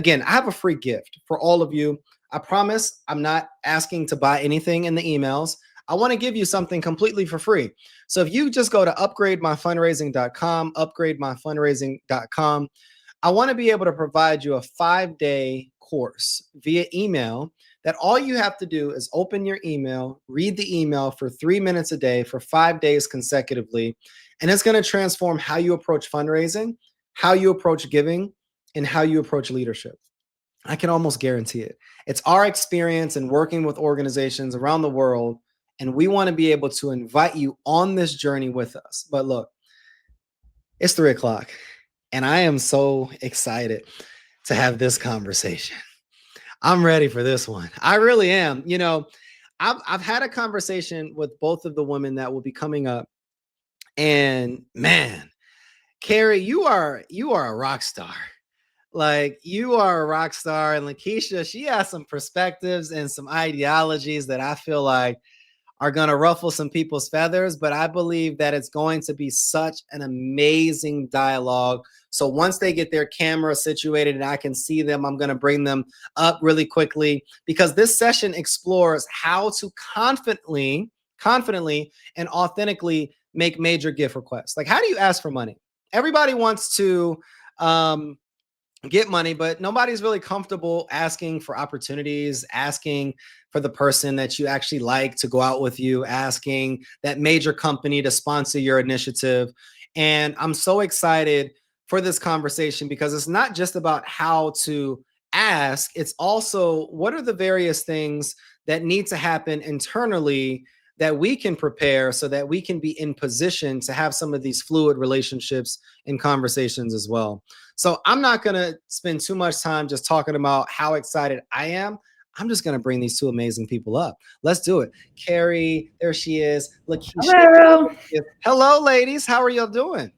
Again, I have a free gift for all of you. I promise I'm not asking to buy anything in the emails. I want to give you something completely for free. So if you just go to upgrademyfundraising.com, upgrademyfundraising.com, I want to be able to provide you a 5-day course via email that all you have to do is open your email, read the email for 3 minutes a day for 5 days consecutively. And it's going to transform how you approach fundraising, how you approach giving, and how you approach leadership. I can almost guarantee it. It's our experience in working with organizations around the world, and we want to be able to invite you on this journey with us. But look, it's 3 o'clock, and I am so excited to have this conversation. I'm ready for this one. I really am. I've had a conversation with both of the women that will be coming up, and man, Kari, you are a rock star. Like, you are a rock star, and Lakisha, she has some perspectives and some ideologies that I feel like are going to ruffle some people's feathers, but I believe that it's going to be such an amazing dialogue. So once they get their camera situated and I can see them, I'm going to bring them up really quickly, because this session explores how to confidently and authentically make major gift requests. Like, how do you ask for money? Everybody wants to get money, but nobody's really comfortable asking for opportunities, asking for the person that you actually like to go out with you, asking that major company to sponsor your initiative. And I'm so excited for this conversation, because it's not just about how to ask, it's also what are the various things that need to happen internally that we can prepare so that we can be in position to have some of these fluid relationships and conversations as well. So I'm not going to spend too much time just talking about how excited I am. I'm just going to bring these two amazing people up. Let's do it. Kari, there she is. Lakisha. Hello. Hello, ladies. How are y'all doing?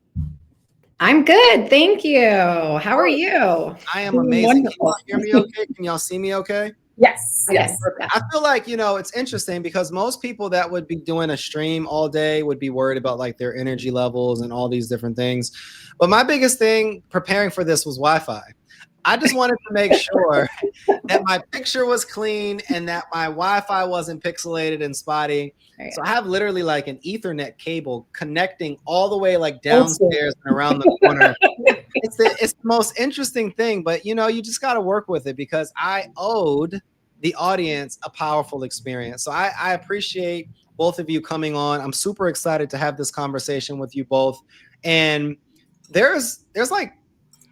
I'm good. Thank you. How are you? I am amazing. Can y'all hear me okay? Can y'all see me okay? Yes. Yes. I feel like, it's interesting because most people that would be doing a stream all day would be worried about like their energy levels and all these different things. But my biggest thing preparing for this was Wi-Fi. I just wanted to make sure that my picture was clean and that my Wi-Fi wasn't pixelated and spotty. So I have literally like an Ethernet cable connecting all the way like downstairs and around the corner. It's the most interesting thing, but you just got to work with it, because I owed the audience a powerful experience. So I appreciate both of you coming on. I'm super excited to have this conversation with you both. And there's like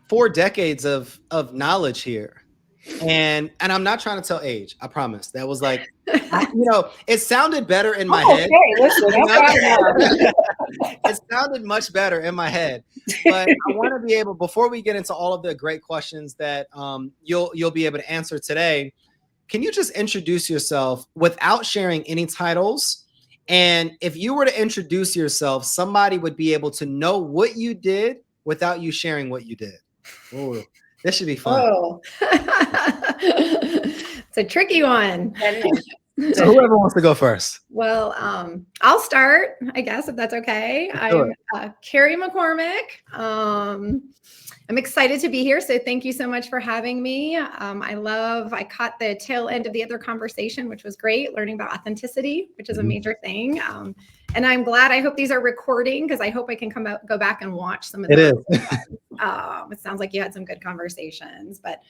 4 decades of knowledge here. And I'm not trying to tell age. I promise. That was like, it sounded better in my head. Listen, It sounded much better in my head. But I want to be able, before we get into all of the great questions that you'll be able to answer today, can you just introduce yourself without sharing any titles? And if you were to introduce yourself, somebody would be able to know what you did without you sharing what you did. Oh, this should be fun. Oh. It's a tricky one. So whoever wants to go first. Well, I'll start, I guess, if that's okay. I'm Kari McCormick. I'm excited to be here. So thank you so much for having me. I caught the tail end of the other conversation, which was great, learning about authenticity, which is a major thing. And I'm glad, I hope these are recording, because I hope I can go back and watch some of them. It sounds like you had some good conversations. But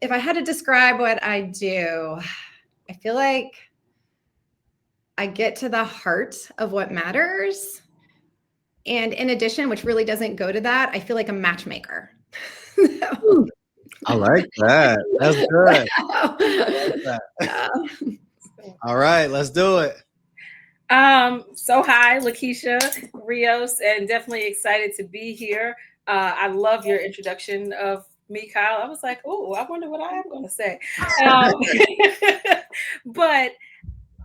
if I had to describe what I do, I feel like I get to the heart of what matters. And in addition, which really doesn't go to that, I feel like a matchmaker. I like that. That's good. All right, let's do it. So hi, Lakisha, Rios, and definitely excited to be here. I love your introduction of me, Kyle. I was like, oh, I wonder what I am going to say. But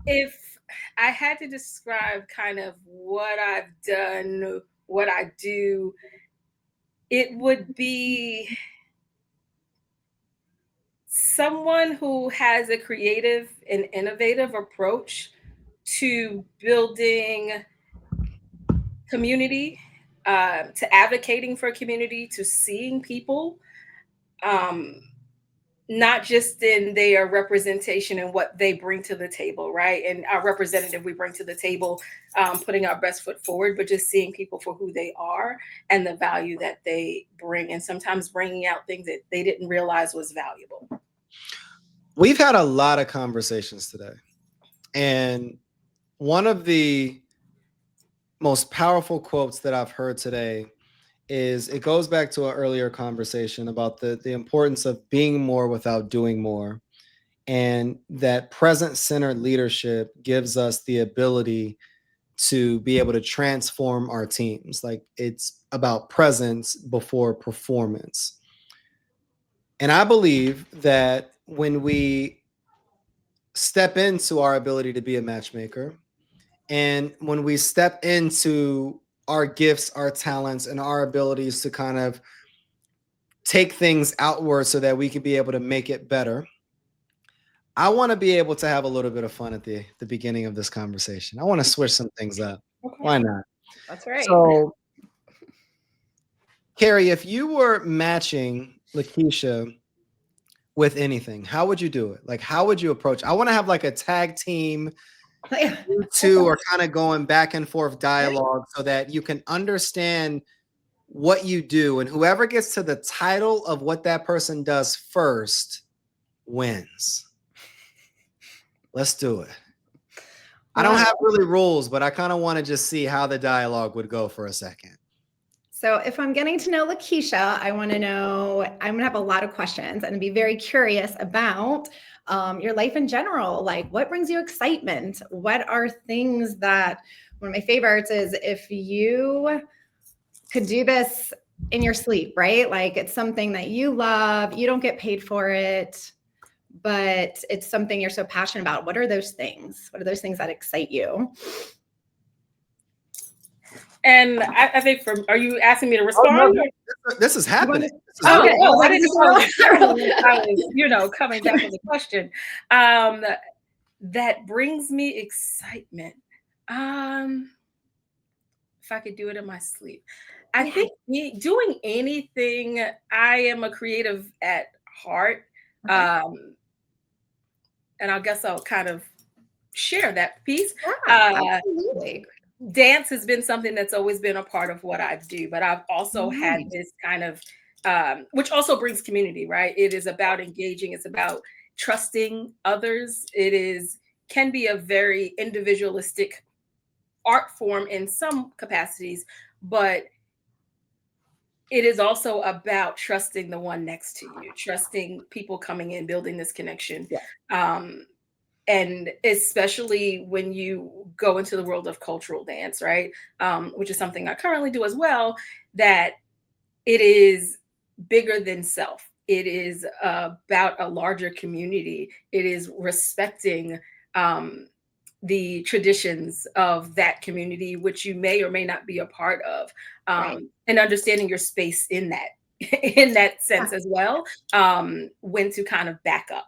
if I had to describe kind of what I've done, what I do, it would be someone who has a creative and innovative approach to building community, to advocating for community, to seeing people, not just in their representation and what they bring to the table, right? And our representative we bring to the table, putting our best foot forward, but just seeing people for who they are and the value that they bring, and sometimes bringing out things that they didn't realize was valuable. We've had a lot of conversations today, and one of the most powerful quotes that I've heard today is, it goes back to an earlier conversation about the importance of being more without doing more. And that present-centered leadership gives us the ability to be able to transform our teams. Like, it's about presence before performance. And I believe that when we step into our ability to be a matchmaker, and when we step into our gifts, our talents, and our abilities to kind of take things outward so that we can be able to make it better, I want to be able to have a little bit of fun at the beginning of this conversation. I want to switch some things up. Okay. Why not? That's right. So, Kari, if you were matching Lakisha with anything, how would you do it? Like, how would you approach? I want to have like a tag team. You two are kind of going back and forth dialogue so that you can understand what you do, and whoever gets to the title of what that person does first wins. Let's do it. I don't have really rules, but I kind of want to just see how the dialogue would go for a second. So if I'm getting to know Lakisha, I want to know, I'm gonna have a lot of questions and be very curious about your life in general. Like, what brings you excitement? What are things that, one of my favorites is, if you could do this in your sleep, right? Like, it's something that you love, you don't get paid for it, but it's something you're so passionate about. What are those things? What are those things that excite you? And I think are you asking me to respond? Oh, no, this is happening. I didn't know I was, coming back with a question. That brings me excitement. If I could do it in my sleep, I think doing anything. I am a creative at heart, and I guess I'll kind of share that piece. Absolutely. Dance has been something that's always been a part of what I do, but I've also had this kind of, which also brings community, right? It is about engaging. It's about trusting others. Can be a very individualistic art form in some capacities, but it is also about trusting the one next to you, trusting people coming in, building this connection. And especially when you go into the world of cultural dance, right? Which is something I currently do as well, that it is bigger than self. It is about a larger community. It is respecting the traditions of that community, which you may or may not be a part of, and understanding your space in that sense as well, when to kind of back up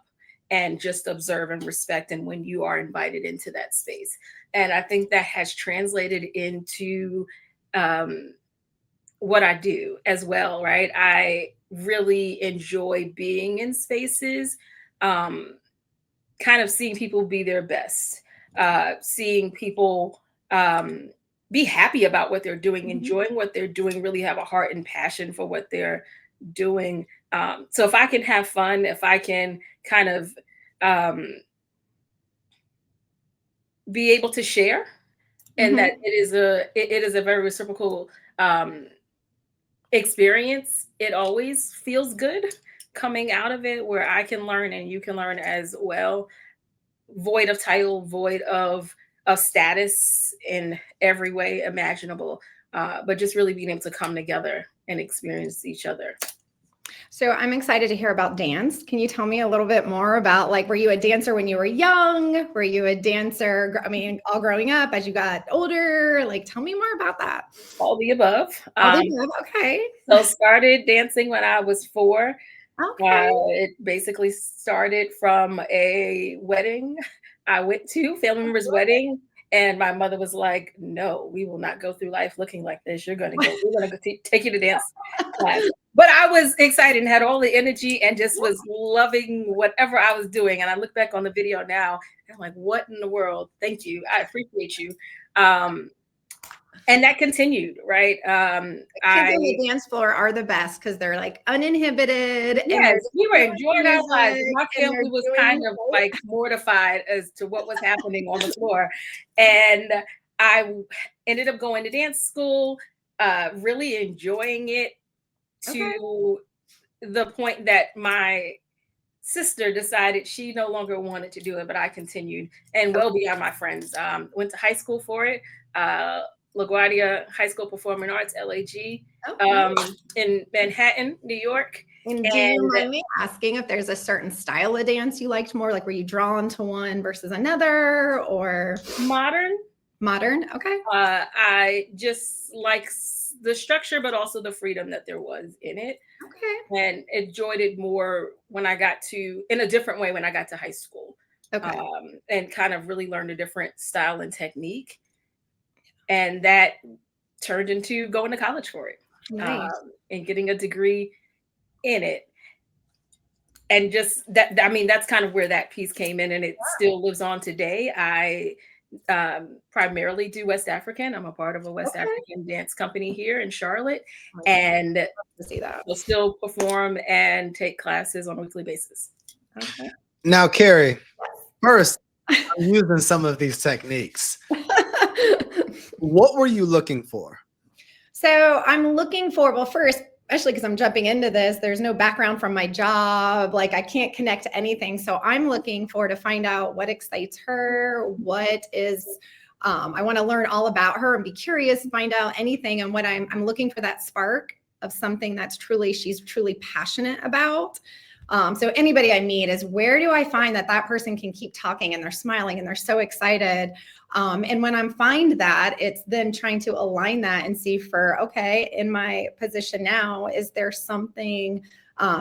and just observe and respect, and when you are invited into that space. And I think that has translated into what I do as well, right? I really enjoy being in spaces, kind of seeing people be their best, seeing people be happy about what they're doing, enjoying what they're doing, really have a heart and passion for what they're doing. So if I can have fun, if I can kind of be able to share, and that it is a very reciprocal experience. It always feels good coming out of it, where I can learn and you can learn as well, void of title, void of status in every way imaginable, but just really being able to come together and experience each other. So I'm excited to hear about dance. Can you tell me a little bit more about, like, were you a dancer when you were young? Were you a dancer, all growing up as you got older? Like, tell me more about that. All the above. Okay. So started dancing when I was 4. Okay. It basically started from a wedding I went to, family member's wedding, And my mother was like, no, we will not go through life looking like this. We're going to take you to dance class. But I was excited and had all the energy and just was loving whatever I was doing. And I look back on the video now and I'm like, what in the world? Thank you. I appreciate you. And that continued, right? Kids on the dance floor are the best because they're like uninhibited. Yes, we were enjoying our lives. My family was kind of like mortified as to what was happening on the floor. And I ended up going to dance school, really enjoying it to the point that my sister decided she no longer wanted to do it, but I continued and well beyond my friends. Went to high school for it. LaGuardia High School Performing Arts, LAG, in Manhattan, New York. And do you mind me asking if there's a certain style of dance you liked more? Like, were you drawn to one versus another, or modern? Modern, okay. I just like the structure, but also the freedom that there was in it. Okay. And enjoyed it more when I got to, in a different way, when I got to high school. Okay. And kind of really learned a different style and technique. And that turned into going to college for it. Nice. And getting a degree in it. And just that, I mean, that's kind of where that piece came in, and it still lives on today. I primarily do West African. I'm a part of a West African dance company here in Charlotte, and to see that. We'll still perform and take classes on a weekly basis. Okay. Now, Kari, first, I'm using some of these techniques. What were you looking for? So I'm looking for, well, first, especially because I'm jumping into this, there's no background from my job. Like, I can't connect to anything. So I'm looking for to find out what excites her, what is, I want to learn all about her and be curious, find out anything. And what I'm looking for that spark of something that's she's truly passionate about. So anybody I meet is, where do I find that person can keep talking and they're smiling and they're so excited? And when I find that, it's then trying to align that and see for, okay, in my position now, is there something,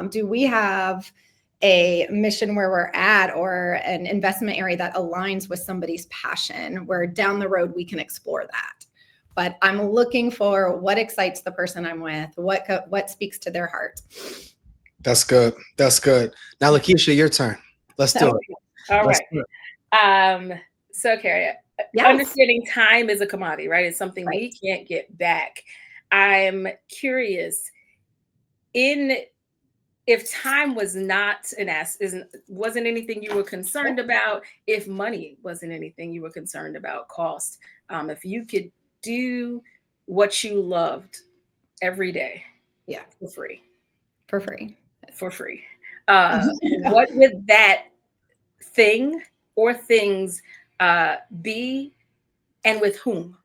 do we have a mission where we're at, or an investment area that aligns with somebody's passion, where down the road we can explore that? But I'm looking for what excites the person I'm with, what speaks to their heart. That's good. That's good. Now, Lakisha, your turn. Let's do it. All right. So, Kari, understanding time is a commodity, right? It's something we can't get back. I'm curious, if time was not wasn't anything you were concerned about, if money wasn't anything you were concerned about, cost, if you could do what you loved every day, for free, what would that thing or things be, and with whom?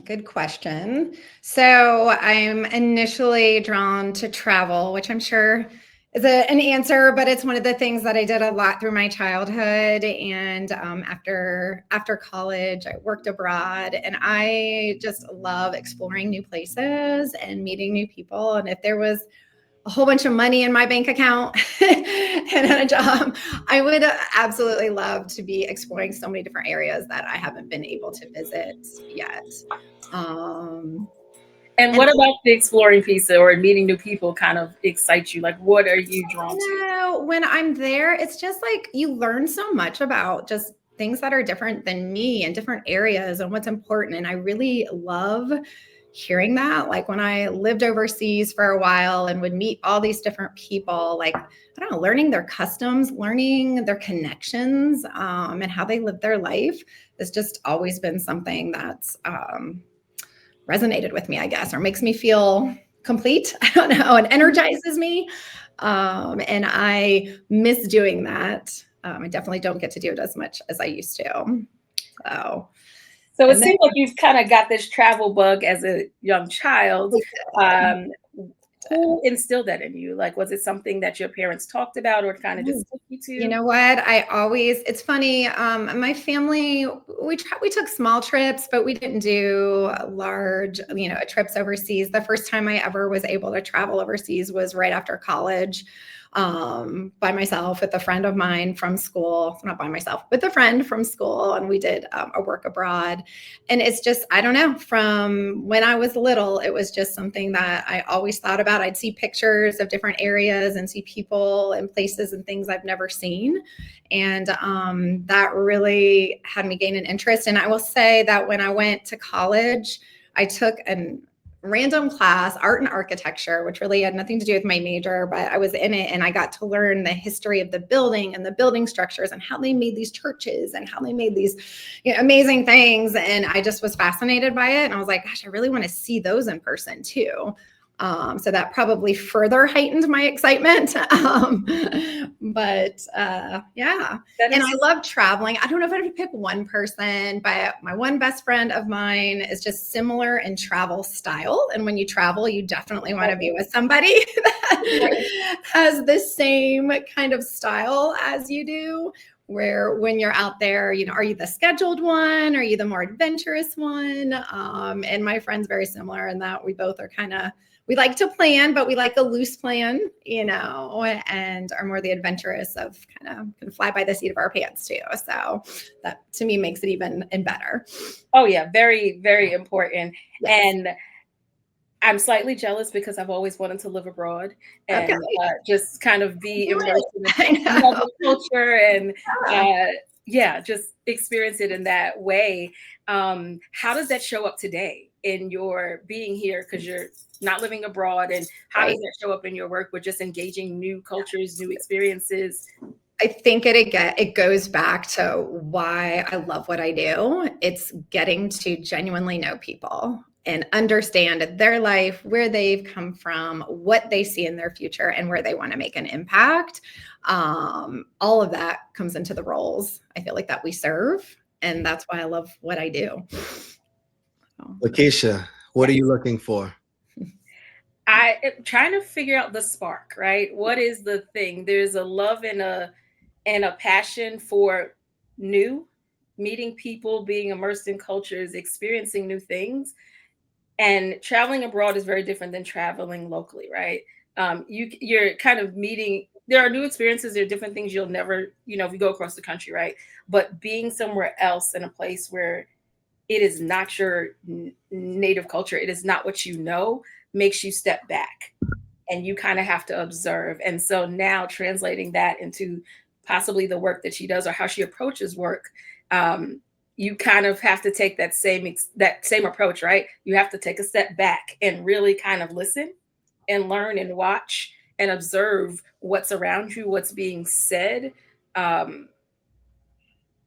Good question. So I'm initially drawn to travel, which I'm sure is an answer, but it's one of the things that I did a lot through my childhood. And after college, I worked abroad, and I just love exploring new places and meeting new people. And if there was a whole bunch of money in my bank account and a job, I would absolutely love to be exploring so many different areas that I haven't been able to visit yet. And what about the exploring piece or meeting new people kind of excites you? Like, what are you drawn to? When I'm there, it's just like you learn so much about just things that are different than me and different areas and what's important. And I really love hearing that. Like, when I lived overseas for a while and would meet all these different people, like, I don't know, learning their customs, learning their connections, and how they live their life has just always been something that's resonated with me, I guess, or makes me feel complete. I don't know, and energizes me. And I miss doing that. I definitely don't get to do it as much as I used to. So it seems like you've kind of got this travel bug as a young child. Who instilled that in you? Like, was it something that your parents talked about, or kind of just took you to? You know what? It's funny. My family, we took small trips, but we didn't do large, trips overseas. The first time I ever was able to travel overseas was right after college. by myself with a friend of mine from school, not by myself, with a friend from school. And we did a work abroad. And it's just, I don't know, from when I was little, it was just something that I always thought about. I'd see pictures of different areas and see people and places and things I've never seen. And that really had me gain an interest. And I will say that when I went to college, I took an random class, art and architecture, which really had nothing to do with my major, but I was in it and I got to learn the history of the building and the building structures and how they made these churches and how they made these amazing things. And I just was fascinated by it. And I was like, gosh, I really want to see those in person too. So that probably further heightened my excitement. Yeah. And I love traveling. I don't know if I would pick one person, but my one best friend of mine is just similar in travel style. And when you travel, you definitely want to be with somebody that has the same kind of style as you do. Where when you're out there, are you the scheduled one? Are you the more adventurous one? And my friend's very similar in that we both are we like to plan, but we like a loose plan, and are more the adventurous of can fly by the seat of our pants too. So that to me makes it even better. Oh yeah. Very, very important. Yes. And I'm slightly jealous because I've always wanted to live abroad and just kind of be immersed in the culture and just experience it in that way. How does that show up today in your being here? Because you're not living abroad, and how does that show up in your work with just engaging new cultures, new experiences? I think it goes back to why I love what I do. It's getting to genuinely know people and understand their life, where they've come from, what they see in their future, and where they want to make an impact. All of that comes into the roles I feel like that we serve. And that's why I love what I do. Lakisha, what are you looking for? I am trying to figure out the spark, right? What is the thing? There's a love and a passion for new, meeting people, being immersed in cultures, experiencing new things. And traveling abroad is very different than traveling locally, right? You're kind of meeting, there are new experiences, there are different things you'll never, if you go across the country, right? But being somewhere else in a place where it is not your native culture, it is not what you know, makes you step back and you kind of have to observe. And so now translating that into possibly the work that she does or how she approaches work, you kind of have to take that same approach, right? You have to take a step back and really kind of listen and learn and watch and observe what's around you, what's being said,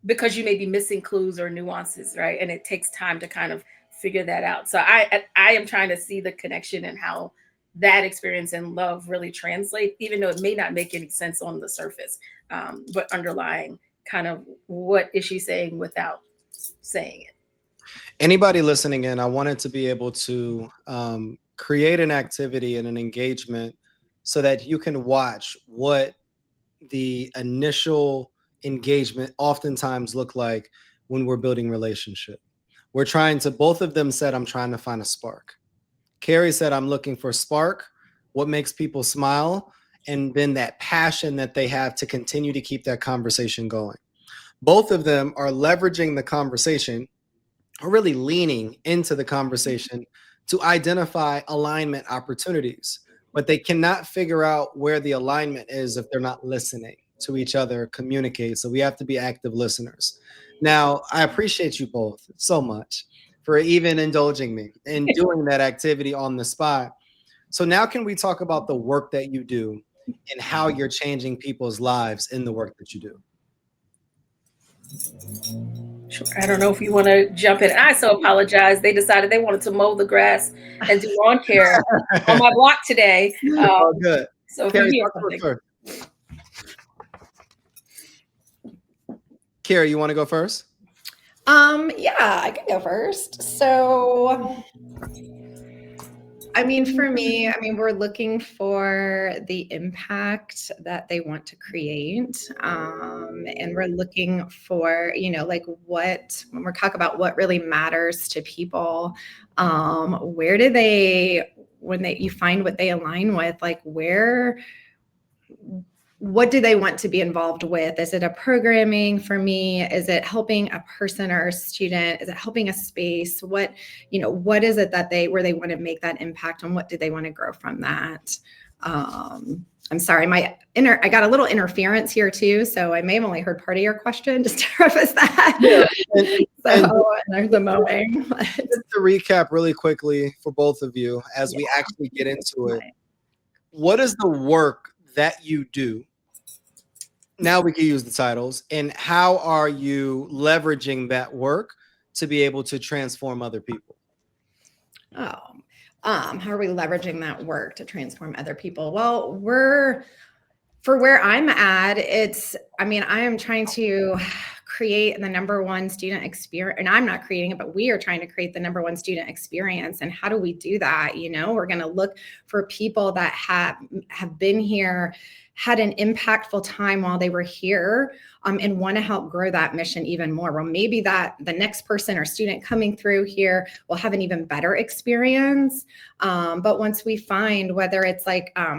because you may be missing clues or nuances, right? And it takes time to kind of figure that out. So I am trying to see the connection and how that experience and love really translate, even though it may not make any sense on the surface, but underlying kind of what is she saying without saying it. Anybody listening in, I wanted to be able to create an activity and an engagement so that you can watch what the initial engagement oftentimes look like when we're building relationship. We're trying to, both of them said, I'm trying to find a spark. Kari said, I'm looking for a spark, what makes people smile, and then that passion that they have to continue to keep that conversation going. Both of them are leveraging the conversation, or really leaning into the conversation to identify alignment opportunities, but they cannot figure out where the alignment is if they're not listening to each other, communicate. So we have to be active listeners. Now, I appreciate you both so much for even indulging me in doing that activity on the spot. So now can we talk about the work that you do and how you're changing people's lives in the work that you do? Sure. I don't know if you want to jump in. I so apologize. They decided they wanted to mow the grass and do lawn care on my block today. Oh, good. So if Kari, you hear something. Kari, you want to go first? Yeah, I can go first. So, for me, we're looking for the impact that they want to create. And we're looking for, when we're talking about what really matters to people, where do you find what they align with, what do they want to be involved with? Is it a programming for me? Is it helping a person or a student? Is it helping a space? What is it that where they want to make that impact, and what do they want to grow from that? I'm sorry, I got a little interference here too, so I may have only heard part of your question, just to preface that. Yeah. And there's the mowing. Just to recap really quickly for both of you as we actually get into it, what is the work that you do? Now we can use the titles. And how are you leveraging that work to be able to transform other people? How are we leveraging that work to transform other people? Well, for where I'm at, I am trying to create the number one student experience, and I'm not creating it, but we are trying to create the number one student experience. And how do we do that? We're going to look for people that have been here, had an impactful time while they were here, and want to help grow that mission even more. Well, maybe that the next person or student coming through here will have an even better experience. But once we find, whether it's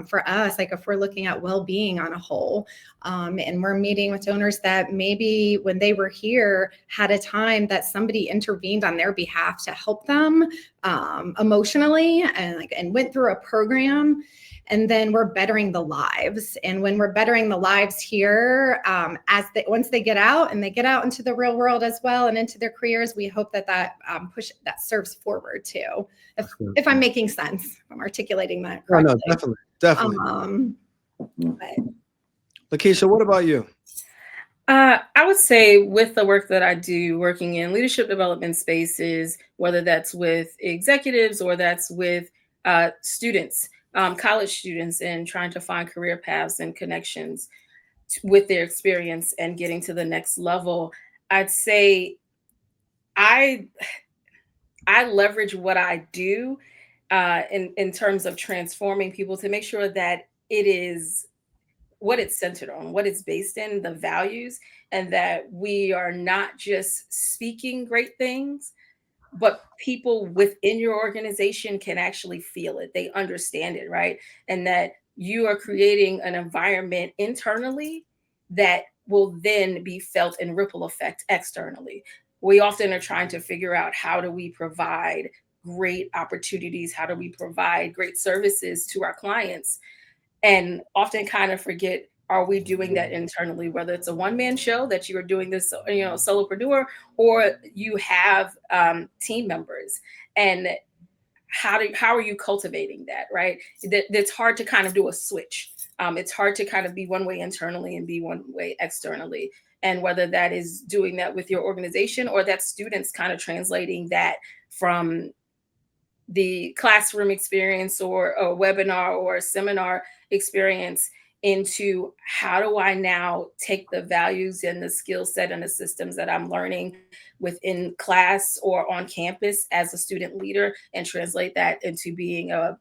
for us, if we're looking at well-being on a whole, and we're meeting with donors that maybe when they were here had a time that somebody intervened on their behalf to help them emotionally and went through a program. And then we're bettering the lives. And when we're bettering the lives here, once they get out and they get out into the real world as well and into their careers, we hope that push that serves forward too. If I'm making sense, if I'm articulating that correctly. Oh, no, definitely. Lakisha, what about you? I would say with the work that I do, working in leadership development spaces, whether that's with executives or that's with students, college students, and trying to find career paths and connections with their experience and getting to the next level, I'd say I leverage what I do in terms of transforming people to make sure that it is what it's centered on, what it's based in, the values, and that we are not just speaking great things, but people within your organization can actually feel it. They understand it, right? And that you are creating an environment internally that will then be felt in ripple effect externally. We often are trying to figure out, how do we provide great opportunities? How do we provide great services to our clients? And often kind of forget, are we doing that internally? Whether it's a one-man show that you are doing this, solopreneur, or you have team members, and how are you cultivating that, right? That's hard to kind of do a switch. It's hard to kind of be one way internally and be one way externally. And whether that is doing that with your organization, or that students kind of translating that from the classroom experience or a webinar or a seminar experience into, how do I now take the values and the skill set and the systems that I'm learning within class or on campus as a student leader and translate that into being a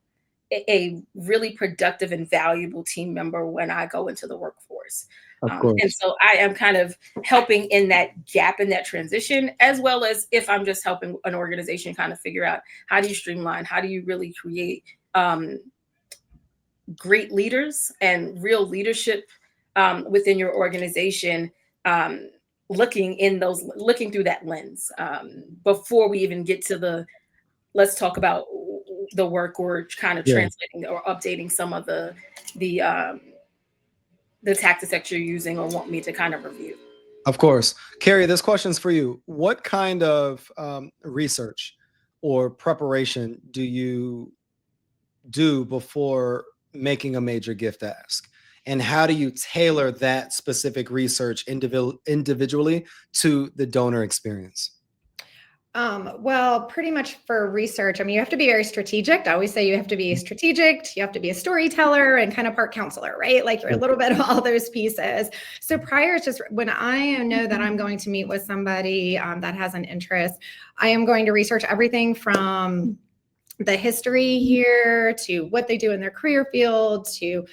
really productive and valuable team member when I go into the workforce. And so I am kind of helping in that gap, in that transition, as well as if I'm just helping an organization kind of figure out, how do you streamline, how do you really create great leaders and real leadership within your organization, looking through that lens before we even get to let's talk about the work or kind of translating or updating some of the tactics that you're using or want me to kind of review. Of course. Kari, this question's for you. What kind of research or preparation do you do before making a major gift ask? And how do you tailor that specific research individually to the donor experience? Well, pretty much for research, you have to be very strategic. I always say you have to be strategic, you have to be a storyteller and kind of part counselor, right? Like you're a little bit of all those pieces. So prior, it's just when I know that I'm going to meet with somebody that has an interest, I am going to research everything from the history here to what they do in their career field to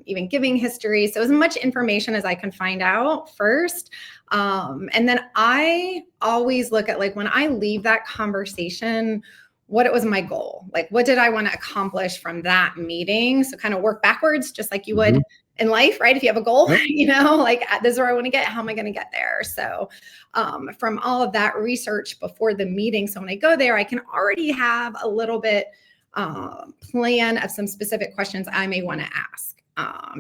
even giving history. So as much information as I can find out first. And then I always look at, like, when I leave that conversation, what it was my goal, like what did I want to accomplish from that meeting? So kind of work backwards, just like you would in life, right? If you have a goal, Yep. like this is where I want to get, how am I going to get there? So from all of that research before the meeting, so when I go there, I can already have a little bit plan of some specific questions I may want to ask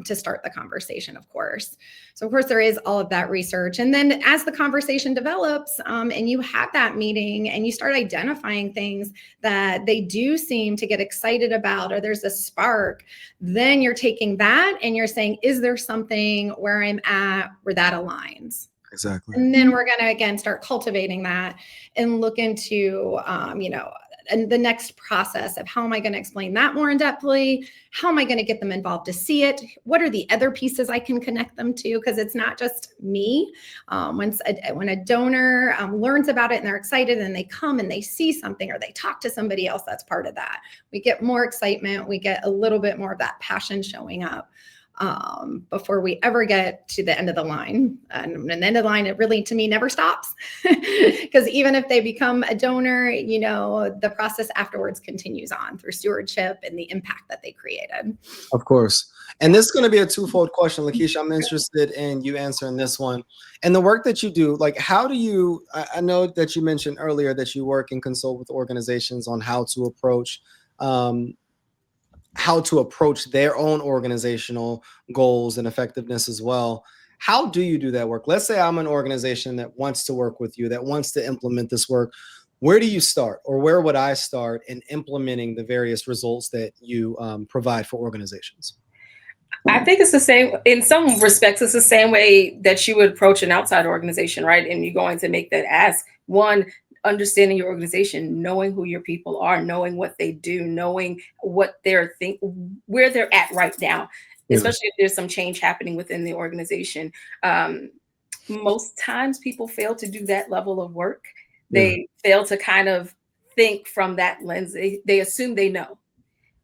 to start the conversation, of course. So of course there is all of that research. And then as the conversation develops and you have that meeting and you start identifying things that they do seem to get excited about, or there's a spark, then you're taking that and you're saying, is there something where I'm at where that aligns? Exactly. And then we're going to, again, start cultivating that and look into, and the next process of how am I going to explain that more in depthly? How am I going to get them involved to see it? What are the other pieces I can connect them to? Because it's not just me. When a donor learns about it and they're excited and they come and they see something or they talk to somebody else, that's part of that. We get more excitement. We get a little bit more of that passion showing up before we ever get to the end of the line. And the end of the line, it really, to me, never stops. Because even if they become a donor, the process afterwards continues on through stewardship and the impact that they created. Of course. And this is going to be a twofold question, Lakisha. I'm interested in you answering this one. And the work that you do, like, how do you, I know that you mentioned earlier that you work and consult with organizations on how to approach their own organizational goals and effectiveness as well. How do you do that work? Let's say I'm an organization that wants to work with you, that wants to implement this work. Where do you start, or where would I start in implementing the various results that you provide for organizations? I think it's the same, in some respects, it's the same way that you would approach an outside organization, right? And you're going to make that ask. One, understanding your organization, knowing who your people are, knowing what they do, knowing what where they're at right now, especially if there's some change happening within the organization. Most times people fail to do that level of work. They fail to kind of think from that lens. They assume they know.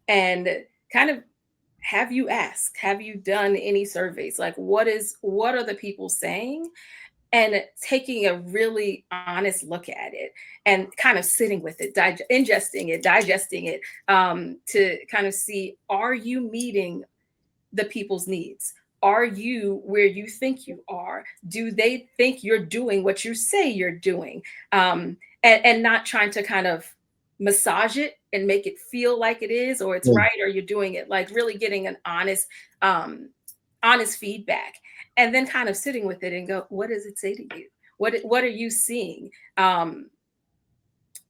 And kind of, have you asked? Have you done any surveys? Like, what are the people saying? And taking a really honest look at it and kind of sitting with it, digesting it, to kind of see, are you meeting the people's needs? Are you where you think you are? Do they think you're doing what you say you're doing? And not trying to kind of massage it and make it feel like it is, or it's right, or you're doing it, like really getting an honest feedback. And then kind of sitting with it and go, what does it say to you? What are you seeing?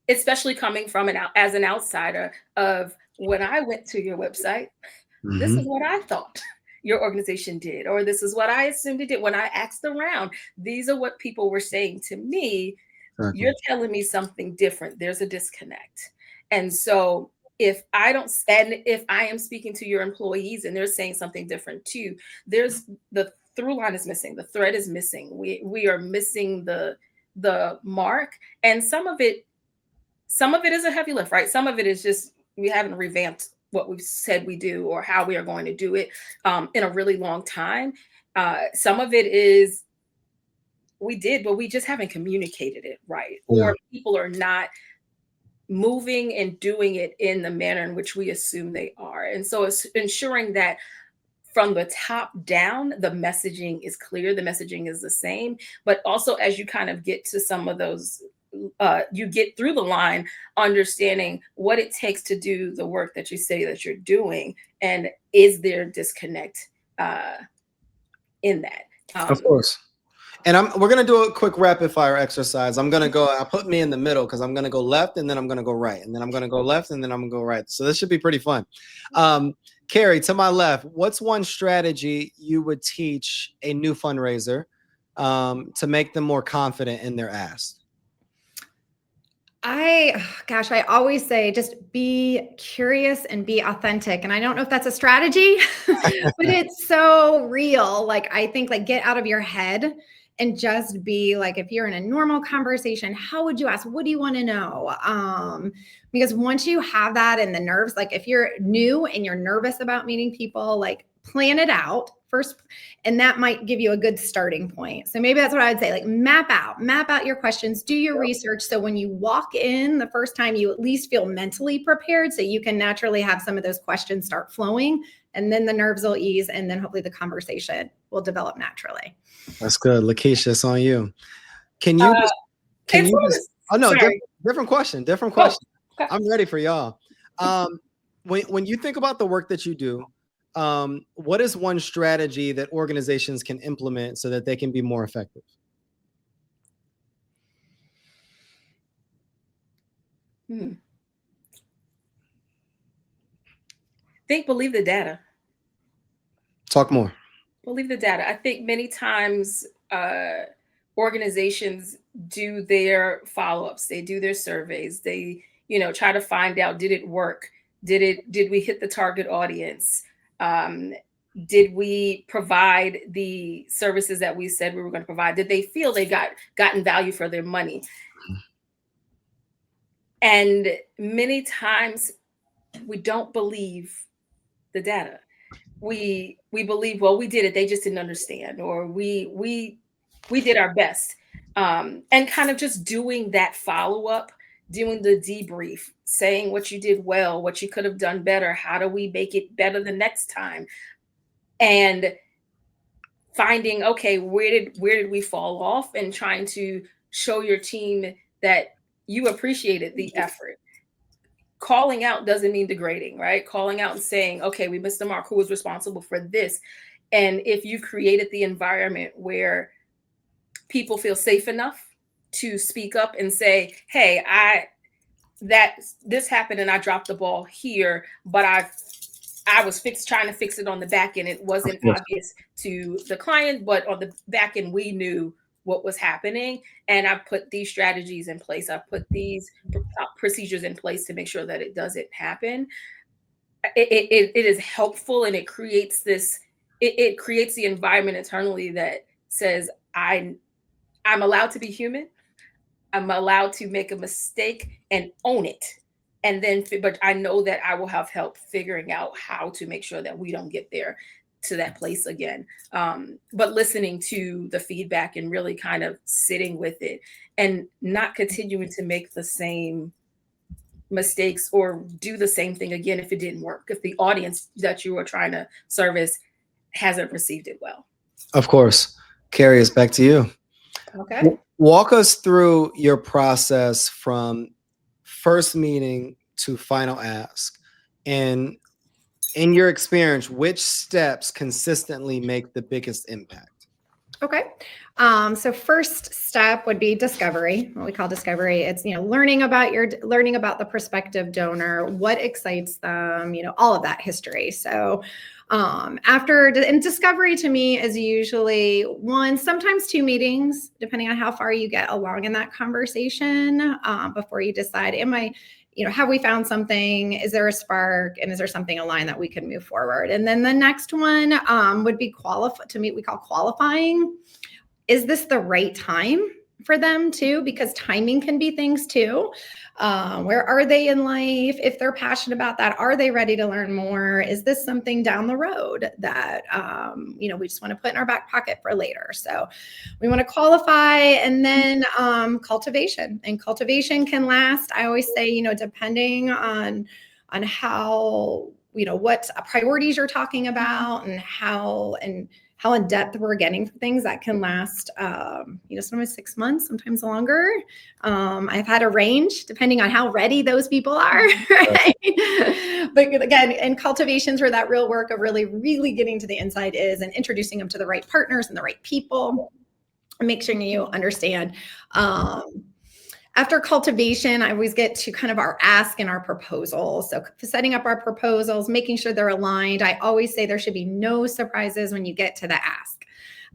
Especially coming from as an outsider, of when I went to your website, this is what I thought your organization did, or this is what I assumed it did. When I asked around, these are what people were saying to me. Exactly. You're telling me something different. There's a disconnect. And so if I am speaking to your employees and they're saying something different too, there's the through line is missing. The thread is missing. We are missing the mark. And some of it is a heavy lift, right? Some of it is just, we haven't revamped what we've said we do or how we are going to do it in a really long time. Some of it is we did, but we just haven't communicated it right. Yeah. Or people are not moving and doing it in the manner in which we assume they are. And so it's ensuring that from the top down, the messaging is clear, the messaging is the same, but also as you kind of get to some of those, you get through the line, understanding what it takes to do the work that you say that you're doing, and is there disconnect in that? Of course. And we're going to do a quick rapid fire exercise. I put me in the middle because I'm going to go left and then I'm going to go right. And then I'm going to go left and then I'm going to go right. So this should be pretty fun. Kari, to my left, what's one strategy you would teach a new fundraiser to make them more confident in their ask? I always say just be curious and be authentic. And I don't know if that's a strategy, but it's so real. Like, I think, like, get out of your head and just be like, if you're in a normal conversation, how would you ask? What do you want to know? Because once you have that and the nerves, like if you're new and you're nervous about meeting people, like plan it out first, and that might give you a good starting point. So maybe that's what I'd say, like map out your questions, do your research. So when you walk in the first time, you at least feel mentally prepared, so you can naturally have some of those questions start flowing, and then the nerves will ease, and then hopefully the conversation will develop naturally. That's good. Lakisha, it's on you. Can you oh no, different question. Okay. I'm ready for y'all. When you think about the work that you do, what is one strategy that organizations can implement so that they can be more effective? Believe the data. Talk more. Believe the data. I think many times organizations do their follow-ups, they do their surveys, they, try to find out, did it work? Did we hit the target audience? Did we provide the services that we said we were going to provide? Did they feel they gotten value for their money? And many times we don't believe the data. We believe, well, we did it, they just didn't understand, or we did our best. And kind of just doing that follow-up, doing the debrief, saying what you did well, what you could have done better, how do we make it better the next time? And finding, okay, where did we fall off, and trying to show your team that you appreciated the effort. Calling out doesn't mean degrading, right? Calling out and saying, okay, we missed the mark, who was responsible for this? And if you created the environment where people feel safe enough to speak up and say, hey, this happened and I dropped the ball here, but I was trying to fix it on the back end. It wasn't obvious to the client, but on the back end, we knew what was happening. And I put these strategies in place. I put these procedures in place to make sure that it doesn't happen. It is helpful, and it creates it creates the environment internally that says, I'm allowed to be human. I'm allowed to make a mistake and own it. And then, but I know that I will have help figuring out how to make sure that we don't get there to that place again. But listening to the feedback and really kind of sitting with it, and not continuing to make the same mistakes or do the same thing again if it didn't work, if the audience that you were trying to service hasn't received it well. Of course. Kari, it's back to you. Okay. Walk us through your process from first meeting to final ask. And in your experience, which steps consistently make the biggest impact? Okay. So first step would be discovery, what we call discovery. It's, learning about the prospective donor, what excites them, all of that history. So and discovery to me is usually one, sometimes two meetings, depending on how far you get along in that conversation, before you decide, have we found something? Is there a spark? And is there something aligned that we can move forward? And then the next one would be we call qualifying. Is this the right time for them too? Because timing can be things too. Where are they in life? If they're passionate about that, are they ready to learn more? Is this something down the road that, we just want to put in our back pocket for later? So we want to qualify, and then cultivation. And cultivation can last, I always say, depending on how, what priorities you're talking about, and how in depth we're getting things, that can last, sometimes 6 months, sometimes longer. I've had a range depending on how ready those people are. Right? But again, in cultivations where that real work of really, really getting to the inside is, and introducing them to the right partners and the right people, and make sure you understand. After cultivation, I always get to kind of our ask and our proposal. So setting up our proposals, making sure they're aligned. I always say there should be no surprises when you get to the ask.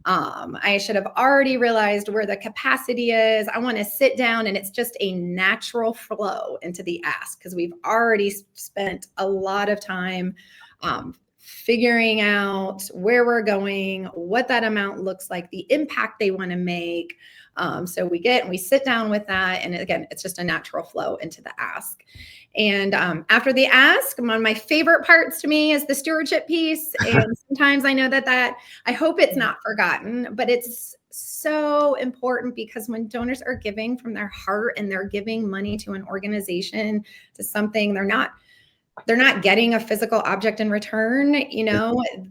I should have already realized where the capacity is. I want to sit down and it's just a natural flow into the ask, because we've already spent a lot of time figuring out where we're going, what that amount looks like, the impact they want to make. So we sit down with that. And again, it's just a natural flow into the ask. And after the ask, one of my favorite parts to me is the stewardship piece. And sometimes I know that I hope it's not forgotten, but it's so important, because when donors are giving from their heart and they're giving money to an organization, to something, they're not getting a physical object in return.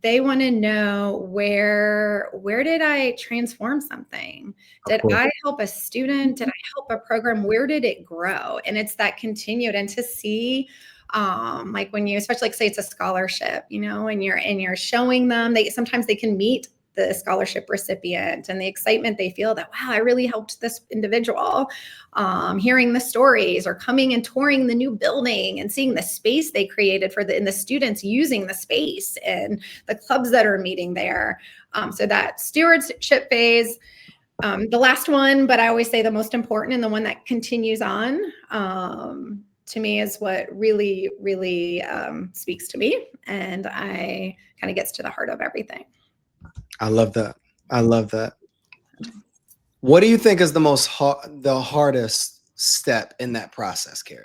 They want to know where did I transform something? Did I help a student? Did I help a program? Where did it grow? And it's that continued, and to see like when you, especially like say it's a scholarship, and you're showing them, sometimes they can meet the scholarship recipient and the excitement they feel that, wow, I really helped this individual. Hearing the stories, or coming and touring the new building and seeing the space they created and the students using the space and the clubs that are meeting there. So that stewardship phase, the last one, but I always say the most important and the one that continues on, to me is what really, really speaks to me, and I kind of gets to the heart of everything. I love that. I love that. What do you think is the hardest step in that process, Kari?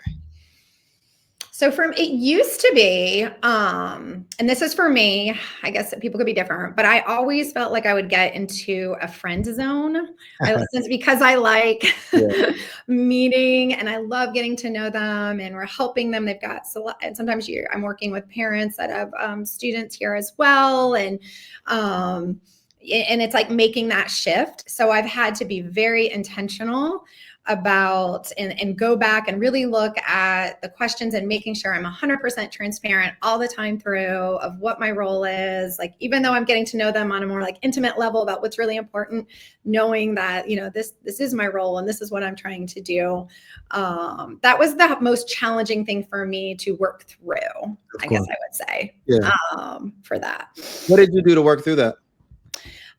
So it used to be, and this is for me, I guess people could be different, but I always felt like I would get into a friend zone. Because I like meeting and I love getting to know them, and we're helping them. They've got, and sometimes I'm working with parents that have students here as well. And it's like making that shift. So I've had to be very intentional about and go back and really look at the questions and making sure I'm 100% transparent all the time through of what my role is. Like, even though I'm getting to know them on a more like intimate level about what's really important, knowing that, this is my role and this is what I'm trying to do. That was the most challenging thing for me to work through, I guess I would say, for that. What did you do to work through that?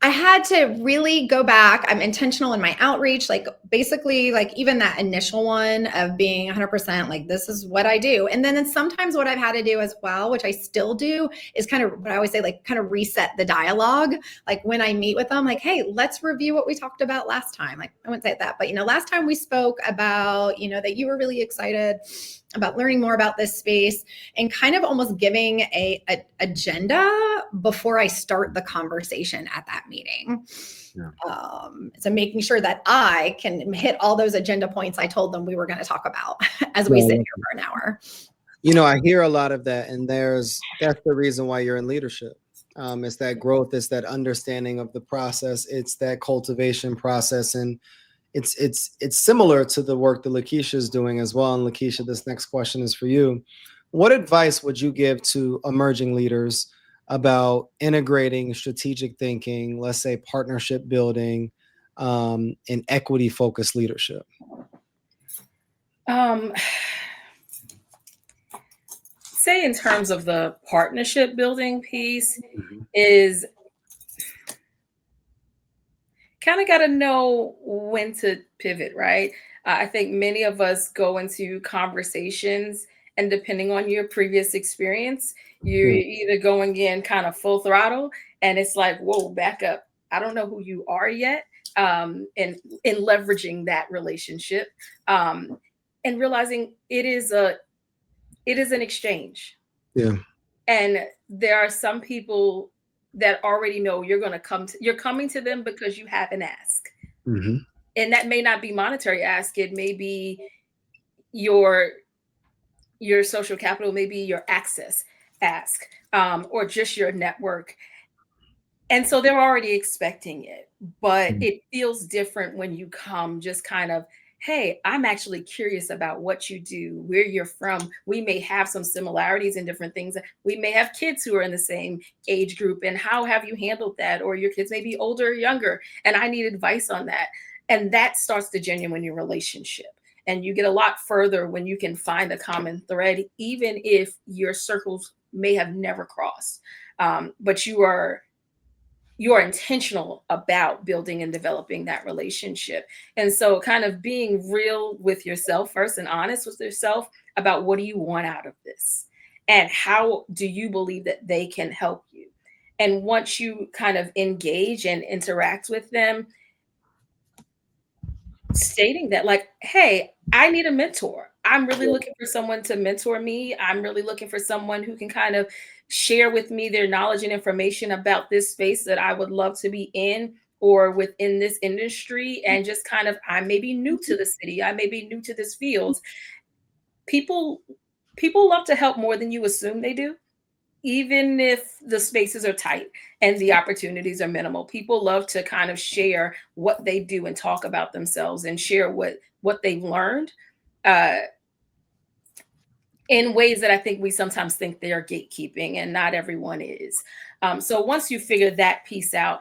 I had to really go back. I'm intentional in my outreach, like basically like even that initial one of being 100% like, this is what I do. And then sometimes what I've had to do as well, which I still do, is kind of what I always say, like kind of reset the dialogue. Like when I meet with them, like, hey, let's review what we talked about last time. Like I wouldn't say that, but last time we spoke about, that you were really excited about learning more about this space, and kind of almost giving a agenda before I start the conversation at that meeting. So making sure that I can hit all those agenda points I told them we were going to talk about as we sit here for an hour. I hear a lot of that, and that's the reason why you're in leadership. It's that growth, it's that understanding of the process, it's that cultivation process, and it's similar to the work that Lakisha is doing as well. And Lakisha, this next question is for you. What advice would you give to emerging leaders about integrating strategic thinking, let's say partnership building, and equity-focused leadership? Say in terms of the partnership building piece, is kind of got to know when to pivot, right? I think many of us go into conversations, and depending on your previous experience, you're either going in kind of full throttle, and it's like, whoa, back up. I don't know who you are yet. And in leveraging that relationship, and realizing it is an exchange. Yeah. And there are some people that already know you're coming to them because you have an ask. Mm-hmm. And that may not be monetary ask. It may be your social capital, maybe your access ask, or just your network. And so they're already expecting it, but it feels different when you come just kind of, hey, I'm actually curious about what you do, where you're from. We may have some similarities in different things. We may have kids who are in the same age group, and how have you handled that? Or your kids may be older or younger, and I need advice on that. And that starts the genuine relationship. And you get a lot further when you can find a common thread, even if your circles may have never crossed. But you're intentional about building and developing that relationship. And so kind of being real with yourself first and honest with yourself about what do you want out of this? and how do you believe that they can help you? And once you kind of engage and interact with them, stating that, like, hey, I need a mentor. I'm really looking for someone to mentor me. I'm really looking for someone who can kind of share with me their knowledge and information about this space that I would love to be in or within this industry. And just kind of, I may be new to the city, I may be new to this field. People people love to help more than you assume they do, even if the spaces are tight and the opportunities are minimal. People love to kind of share what they do and talk about themselves and share what they've learned, uh, in ways that I think we sometimes think they are gatekeeping, and not everyone is. So once you figure that piece out,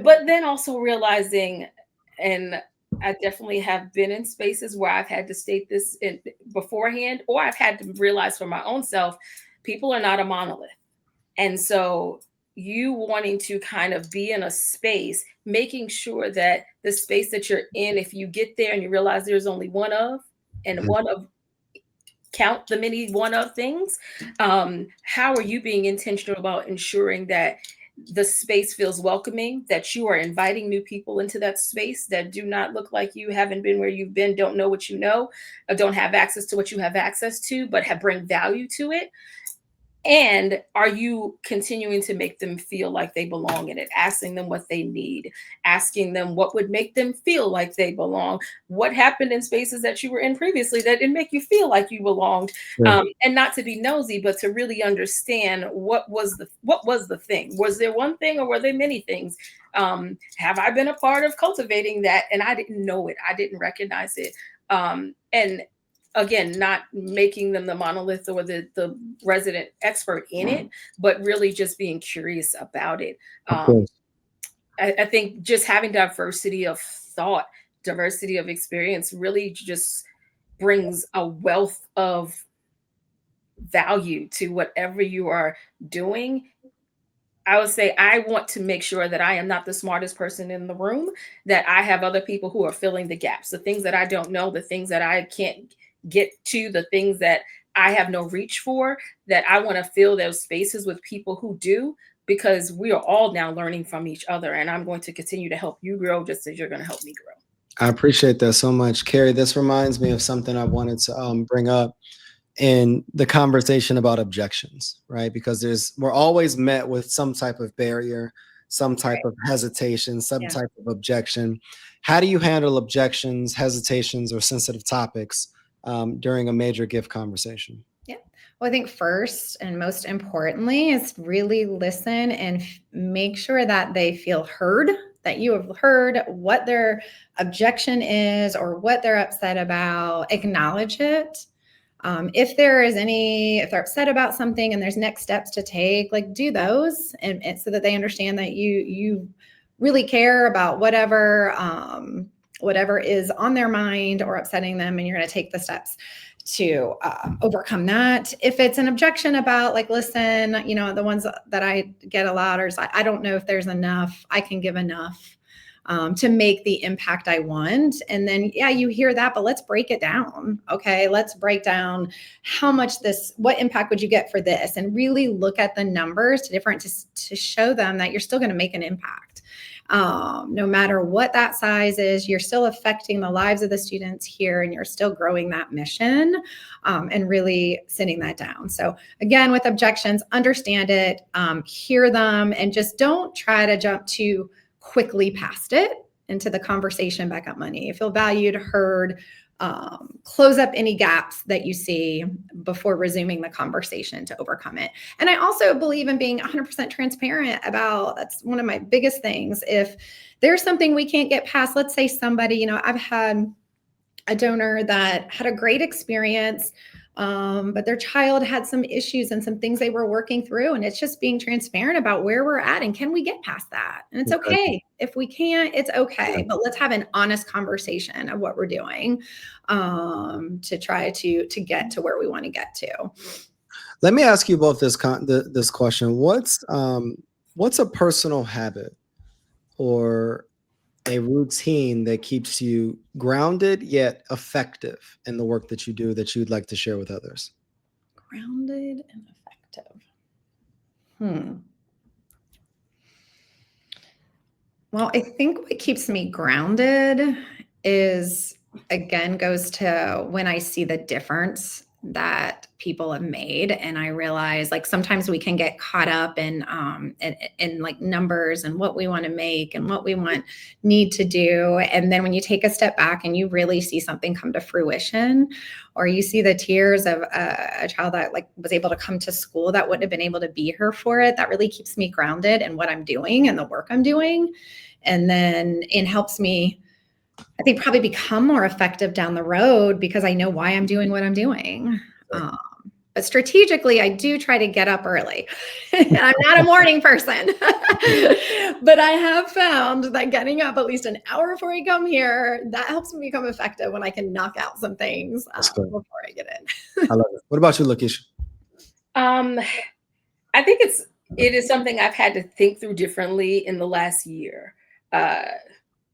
but then also realizing, and I definitely have been in spaces where I've had to state this beforehand, or I've had to realize for my own self, people are not a monolith. And so you wanting to kind of be in a space, making sure that the space that you're in, if you get there and you realize there's only one of, and one of, count the many one of things, how are you being intentional about ensuring that the space feels welcoming, that you are inviting new people into that space that do not look like you, haven't been where you've been, don't know what you know, or don't have access to what you have access to, but have bring value to it? And are you continuing to make them feel like they belong in it, asking them what they need, asking them what would make them feel like they belong? What happened in spaces that you were in previously that didn't make you feel like you belonged? And not to be nosy, but to really understand what was the thing. Was there one thing, or were there many things? Have I been a part of cultivating that and I didn't know it? I didn't recognize it. And again, not making them the monolith or the resident expert in it, but really just being curious about it. I think just having diversity of thought, diversity of experience really just brings a wealth of value to whatever you are doing. I would say I want to make sure that I am not the smartest person in the room, that I have other people who are filling the gaps, the things that I don't know, the things that I can't get to, the things that I have no reach for, that I want to fill those spaces with people who do, because we are all now learning from each other. And I'm going to continue to help you grow just as you're going to help me grow. I appreciate that so much, Kari. This reminds me of something I wanted to bring up in the conversation about objections, right? Because we're always met with some type of barrier, some type of hesitation, some type of objection. How do you handle objections, hesitations, or sensitive topics during a major gift conversation? Yeah. Well, I think first and most importantly is really listen and make sure that they feel heard, that you have heard what their objection is or what they're upset about. Acknowledge it. If they're upset about something and there's next steps to take, like do those, and so that they understand that you really care about whatever is on their mind or upsetting them, and you're going to take the steps to overcome that. If it's an objection about, like, listen, the ones that I get a lot is, I don't know if there's enough, I can give enough to make the impact I want. And then, you hear that, but let's break it down. Okay. Let's break down what impact would you get for this? And really look at the numbers to show them that you're still going to make an impact. No matter what that size is, you're still affecting the lives of the students here, and you're still growing that mission, and really sitting that down. So again, with objections, understand it, hear them, and just don't try to jump too quickly past it into the conversation back up money. You feel valued, heard, close up any gaps that you see before resuming the conversation to overcome it. And I also believe in being 100% transparent that's one of my biggest things. If there's something we can't get past, let's say somebody, I've had a donor that had a great experience, but their child had some issues and some things they were working through. And it's just being transparent about where we're at and can we get past that? And it's okay. If we can't, it's okay. But let's have an honest conversation of what we're doing to try to get to where we want to get to. Let me ask you both this question. What's a personal habit or a routine that keeps you grounded yet effective in the work that you do that you'd like to share with others? Grounded and effective. Well, I think what keeps me grounded is, again, goes to when I see the difference that people have made, and I realize, like, sometimes we can get caught up in like numbers and what we want to make and what we need to do, and then when you take a step back and you really see something come to fruition, or you see the tears of a child that like was able to come to school that wouldn't have been able to be here for it, that really keeps me grounded in what I'm doing and the work I'm doing, and then it helps me, I think, probably become more effective down the road because I know why I'm doing what I'm doing. Right. But strategically, I do try to get up early. I'm not a morning person, but I have found that getting up at least an hour before I come here, that helps me become effective when I can knock out some things before I get in. I love it. What about you, Lakisha? I think it is something I've had to think through differently in the last year.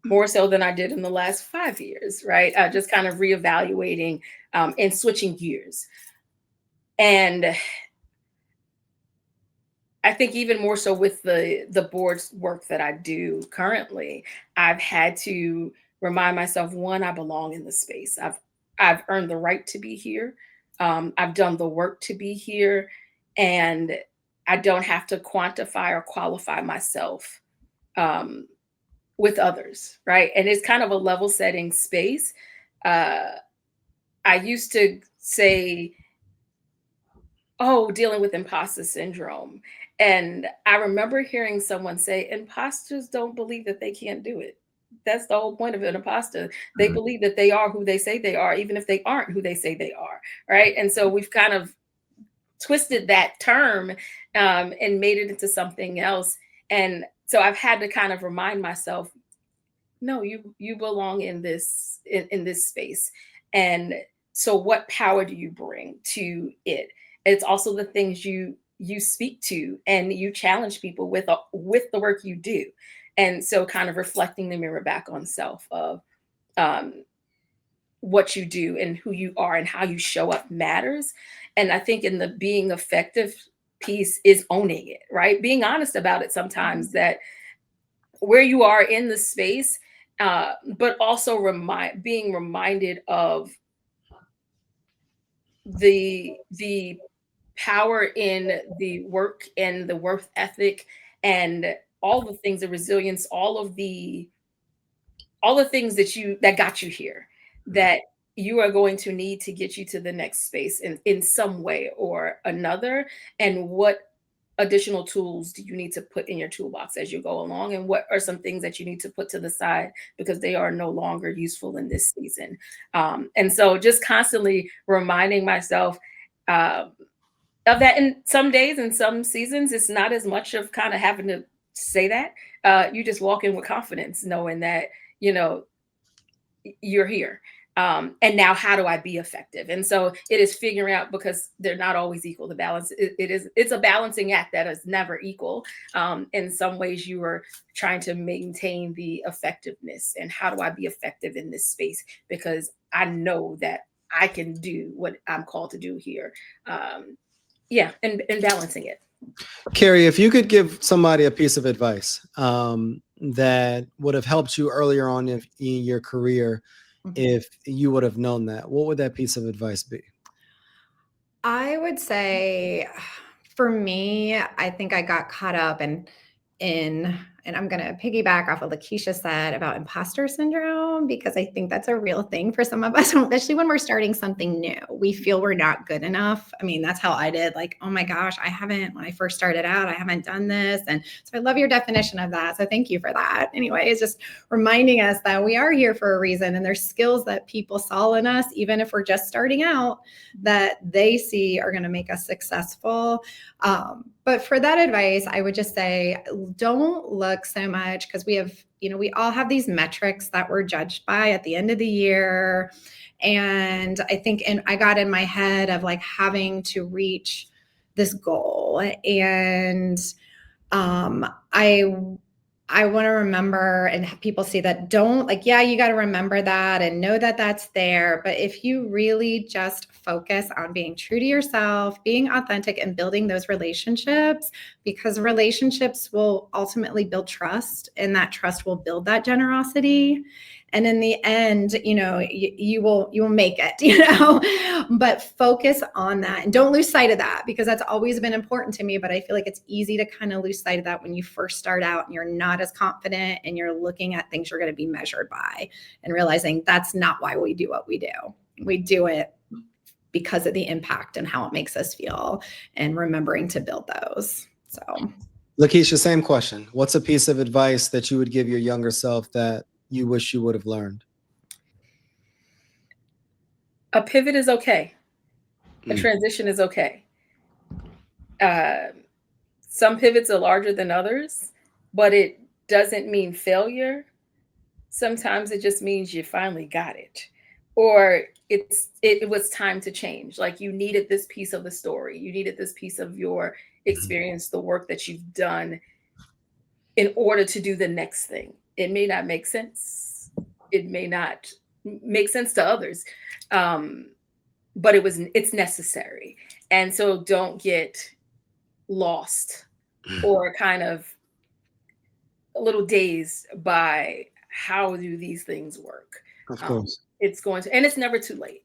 More so than I did in the last 5 years, right? Just kind of reevaluating and switching gears. And I think even more so with the board's work that I do currently, I've had to remind myself, one, I belong in the space. I've earned the right to be here. I've done the work to be here, and I don't have to quantify or qualify myself with others, right? And it's kind of a level setting space. I used to say, oh, dealing with imposter syndrome. And I remember hearing someone say, imposters don't believe that they can't do it. That's the whole point of an imposter. They believe that they are who they say they are, even if they aren't who they say they are, right? And so we've kind of twisted that term and made it into something else. And so I've had to kind of remind myself, no, you belong in this space. And so what power do you bring to it? It's also the things you speak to and you challenge people with the work you do. And so kind of reflecting the mirror back on self of what you do and who you are and how you show up matters. And I think in the being effective piece is owning it, right? Being honest about it sometimes, that where you are in the space, but also being reminded of the power in the work and the work ethic and all the things, the resilience, all the things that got you here, that you are going to need to get you to the next space in some way or another. And what additional tools do you need to put in your toolbox as you go along? And what are some things that you need to put to the side because they are no longer useful in this season? And so just constantly reminding myself of that. In some days and some seasons, it's not as much of kind of having to say that. You just walk in with confidence, knowing that, you're here. And now how do I be effective? And so it is figuring out, because they're not always equal, the balance. It's a balancing act that is never equal. In some ways you are trying to maintain the effectiveness, and how do I be effective in this space? Because I know that I can do what I'm called to do here. And balancing it. Kari, if you could give somebody a piece of advice that would have helped you earlier on in your career, if you would have known that, what would that piece of advice be? I would say, for me, I think I got caught up in and I'm going to piggyback off what Lakisha said about imposter syndrome, because I think that's a real thing for some of us, especially when we're starting something new. We feel we're not good enough. I mean, that's how I did. Like, oh my gosh, when I first started out, I haven't done this. And so I love your definition of that. So thank you for that. Anyway, it's just reminding us that we are here for a reason, and there's skills that people saw in us, even if we're just starting out, that they see are going to make us successful. But for that advice, I would just say, don't look so much, because we all have these metrics that we're judged by at the end of the year. And I think, and I got in my head of like having to reach this goal. And I I want to remember, and people say that don't, like, yeah, you got to remember that and know that that's there. But if you really just focus on being true to yourself, being authentic, and building those relationships, because relationships will ultimately build trust, and that trust will build that generosity. And in the end, you will make it, but focus on that and don't lose sight of that, because that's always been important to me. But I feel like it's easy to kind of lose sight of that when you first start out and you're not as confident and you're looking at things you're going to be measured by, and realizing that's not why we do what we do. We do it because of the impact and how it makes us feel, and remembering to build those. So, Lakisha, same question. What's a piece of advice that you would give your younger self that you wish you would have learned? A pivot is okay. A transition is okay. Some pivots are larger than others, but it doesn't mean failure. Sometimes it just means you finally got it, or it was time to change. Like, you needed this piece of the story, you needed this piece of your experience, the work that you've done, in order to do the next thing. It may not make sense. It may not make sense to others, but it's necessary. And so don't get lost or kind of a little dazed by how do these things work. Of course. It's going to, and it's never too late.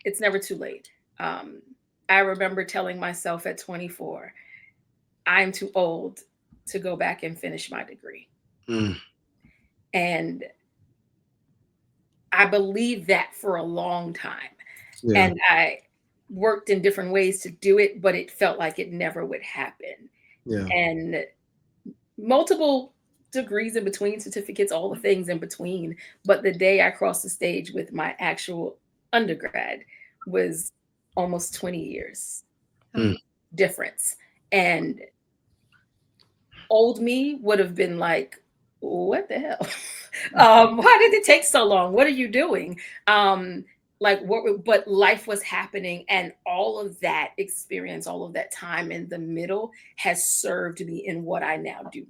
It's never too late. I remember telling myself at 24, I'm too old to go back and finish my degree. And I believed that for a long time. Yeah. And I worked in different ways to do it, but it felt like it never would happen. Yeah. And multiple degrees in between, certificates, all the things in between. But the day I crossed the stage with my actual undergrad was almost 20 years difference. And old me would have been like, what the hell? Why did it take so long? What are you doing? But life was happening, and all of that experience, all of that time in the middle has served me in what I now do.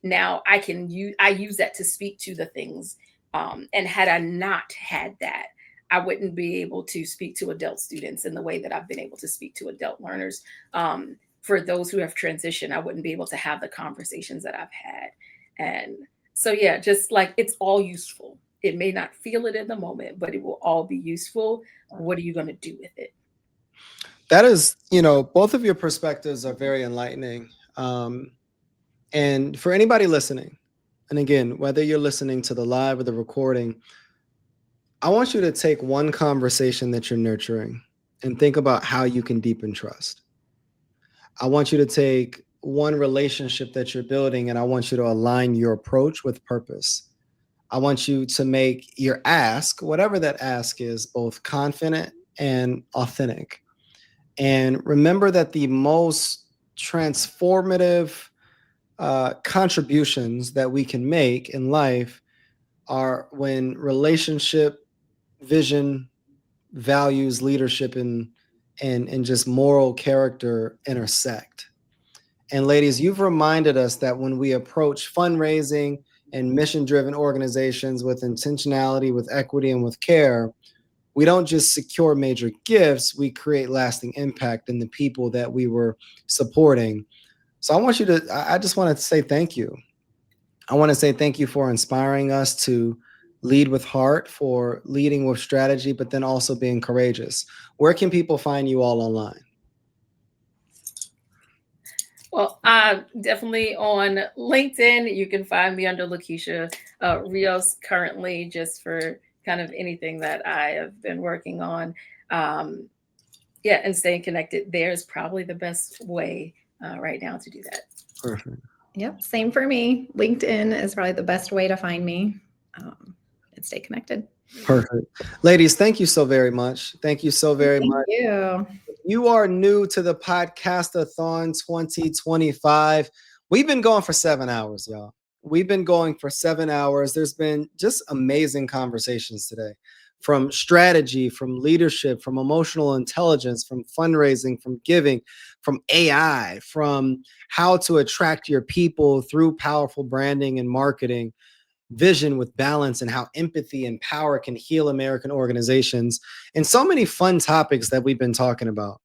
Now I use that to speak to the things. And had I not had that, I wouldn't be able to speak to adult students in the way that I've been able to speak to adult learners. For those who have transitioned, I wouldn't be able to have the conversations that I've had. And so, yeah, just like, it's all useful. It may not feel it in the moment, but it will all be useful. What are you going to do with it? That is, both of your perspectives are very enlightening. And for anybody listening, and again, whether you're listening to the live or the recording, I want you to take one conversation that you're nurturing and think about how you can deepen trust. I want you to take one relationship that you're building, and I want you to align your approach with purpose. I want you to make your ask, whatever that ask is, both confident and authentic. And remember that the most transformative contributions that we can make in life are when relationship, vision, values, leadership, and just moral character intersect. And ladies, you've reminded us that when we approach fundraising and mission-driven organizations with intentionality, with equity, and with care, we don't just secure major gifts, we create lasting impact in the people that we were supporting. So I just want to say thank you. I want to say thank you for inspiring us to lead with heart, for leading with strategy, but then also being courageous. Where can people find you all online? Well, definitely on LinkedIn. You can find me under Lakisha Rios currently, just for kind of anything that I have been working on. And staying connected there is probably the best way right now to do that. Perfect. Yep, same for me. LinkedIn is probably the best way to find me and stay connected. Perfect. Ladies, thank you so very much. Thank you so very much. Thank you. If you are new to the Podcastathon 2025, we've been going for 7 hours, y'all. We've been going for 7 hours. There's been just amazing conversations today. from strategy, from leadership, from emotional intelligence, from fundraising, from giving, from AI, from how to attract your people through powerful branding and marketing, vision with balance, and how empathy and power can heal American organizations, and so many fun topics that we've been talking about.